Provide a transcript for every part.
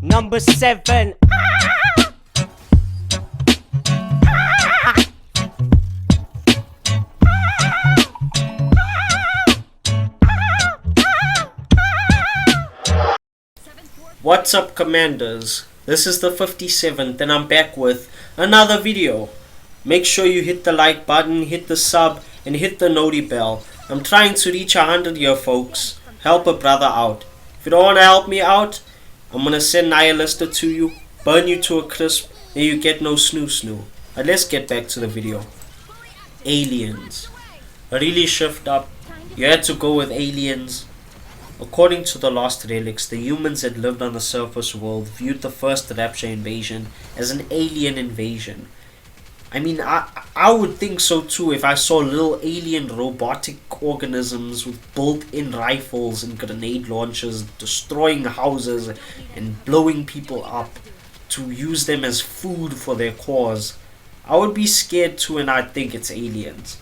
Number 7. What's up, commanders? This is the 57th and I'm back with another video. Make sure you hit the like button, hit the sub and hit the noti bell. I'm trying to reach 100 here, folks. Help a brother out. If you don't want to help me out, I'm gonna send Nihilista to you, burn you to a crisp, and you get no snoo. But let's get back to the video. Aliens. Really shift up. You had to go with aliens. According to the Lost Relics, the humans that lived on the surface world viewed the first Rapture invasion as an alien invasion. I mean, I would think so too if I saw little alien robotic organisms with built-in rifles and grenade launchers destroying houses and blowing people up to use them as food for their cause. I would be scared too, and I'd think it's aliens.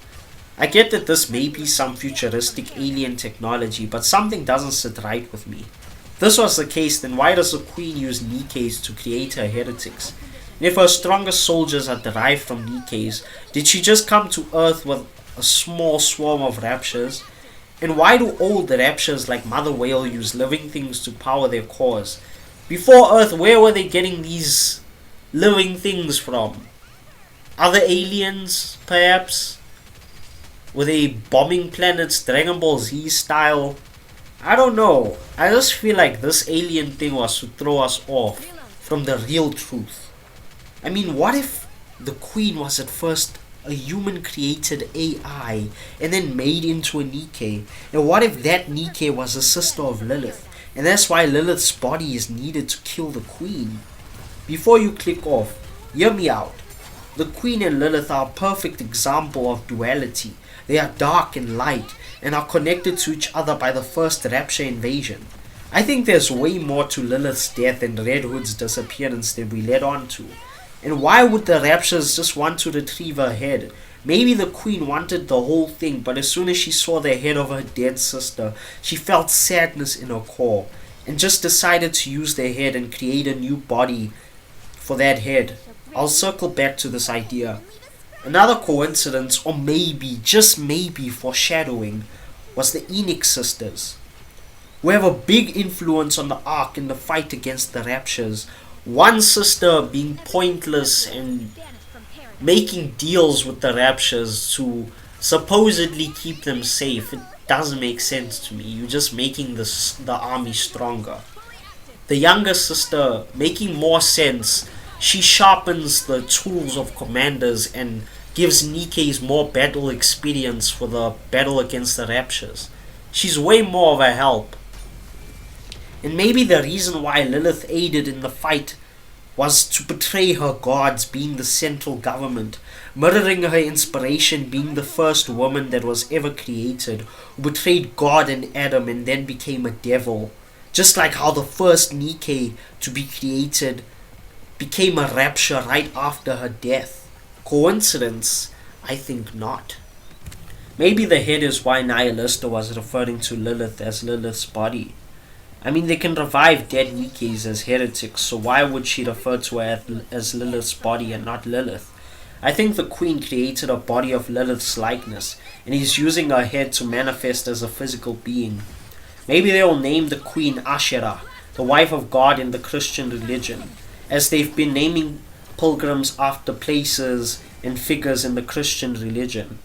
I get that this may be some futuristic alien technology, but something doesn't sit right with me. If this was the case, then why does the Queen use Nikkes to create her heretics? And if her strongest soldiers are derived from Nikkes, did she just come to Earth with a small swarm of Raptures? And why do old Raptures like Mother Whale use living things to power their cause? Before Earth, where were they getting these living things from? Other aliens, perhaps? Were they bombing planets Dragon Ball Z style? I don't know. I just feel like this alien thing was to throw us off from the real truth. I mean, what if the Queen was at first a human created AI and then made into a Nikke? And what if that Nikke was a sister of Lilith? And that's why Lilith's body is needed to kill the Queen. Before you click off, hear me out. The Queen and Lilith are a perfect example of duality. They are dark and light and are connected to each other by the first Rapture invasion. I think there's way more to Lilith's death and Red Hood's disappearance than we led on to. And why would the Raptures just want to retrieve her head? Maybe the Queen wanted the whole thing, but as soon as she saw the head of her dead sister, she felt sadness in her core and just decided to use their head and create a new body for that head. I'll circle back to this idea. Another coincidence, or maybe, just maybe foreshadowing, was the Enoch sisters, who have a big influence on the Ark in the fight against the Raptures. One sister being pointless and making deals with the Raptures to supposedly keep them safe. It doesn't make sense to me. You're just making the army stronger. The younger sister making more sense. She sharpens the tools of commanders and gives Nikkes more battle experience for the battle against the Raptures. She's way more of a help. And maybe the reason why Lilith aided in the fight was to betray her gods being the central government, mirroring her inspiration being the first woman that was ever created, who betrayed God and Adam and then became a devil. Just like how the first Nikke to be created became a Rapture right after her death. Coincidence? I think not. Maybe the head is why Nihilista was referring to Lilith as Lilith's body. I mean, they can revive dead Nikkes as heretics, so why would she refer to her as Lilith's body and not Lilith? I think the Queen created a body of Lilith's likeness, and is using her head to manifest as a physical being. Maybe they will name the Queen Asherah, the wife of God in the Christian religion, as they've been naming pilgrims after places and figures in the Christian religion.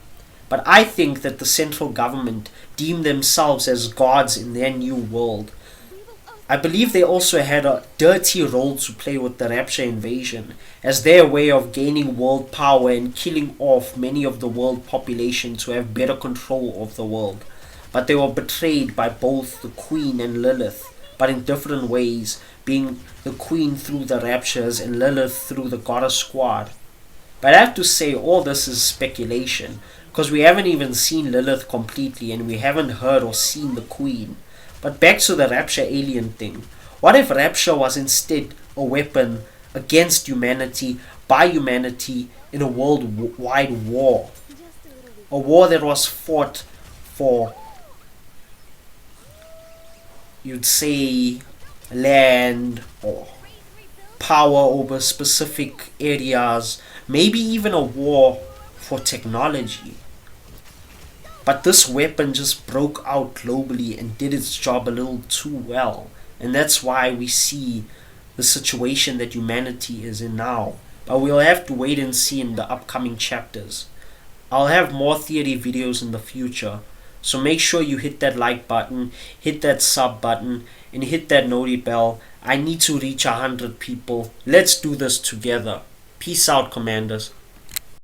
But I think that the central government deem themselves as gods in their new world. I believe they also had a dirty role to play with the Rapture invasion, as their way of gaining world power and killing off many of the world population to have better control of the world. But they were betrayed by both the Queen and Lilith, but in different ways, being the Queen through the Raptures and Lilith through the Goddess Squad. But I have to say all this is speculation, because we haven't even seen Lilith completely and we haven't heard or seen the Queen. But back to the Rapture alien thing. What if Rapture was instead a weapon against humanity, by humanity, in a worldwide war? A war that was fought for, you'd say, land or power over specific areas, maybe even a war for technology. But this weapon just broke out globally and did its job a little too well. And that's why we see the situation that humanity is in now. But we'll have to wait and see in the upcoming chapters. I'll have more theory videos in the future. So make sure you hit that like button, hit that sub button, and hit that noti bell. I need to reach 100 people. Let's do this together. Peace out, Commanders.